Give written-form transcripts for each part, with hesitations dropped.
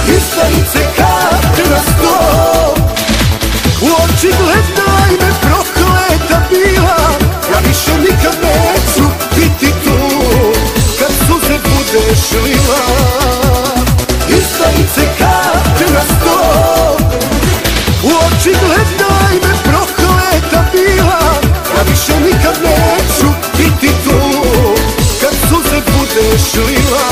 Izdajnice kad na sto, u oči gledaj me prokleta bila. Ja više nikad neću biti tu kad suze budeš lila. Izdajnice kad na sto, u oči gledaj me prokleta bila. Ja više nikad neću biti tu kad suze budeš lila.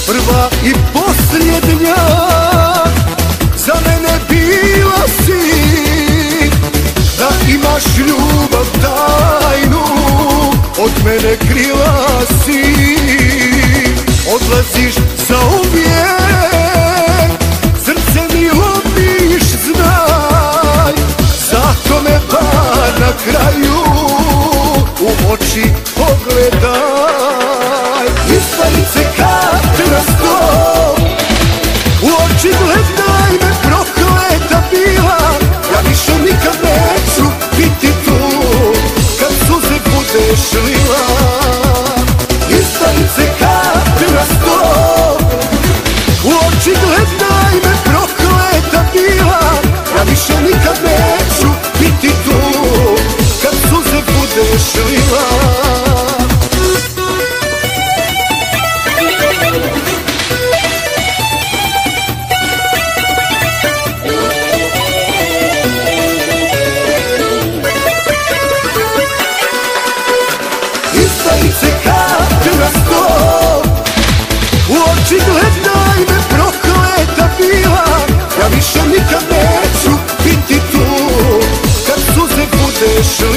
Prva i posljednja za mene bila si, da imaš ljubav tajnu, od mene krila si. Odlaziš zauvijek, srce mi lomiš, znaj. Zato me bar na kraju u oči pogledaj. Izdajnice kad na sto, u oči gledaj me prokleta bila. Ja više nikad neću biti tu kad suze budeš lila. Izdajnice kad na sto, u oči gledaj me prokleta bila. Ja više nikad neću biti tu kad suze budeš lila. Izdajnice kad na sto, u oči gledaj me prokleta bila. Ja više nikad neću biti tu kad suze budeš lila.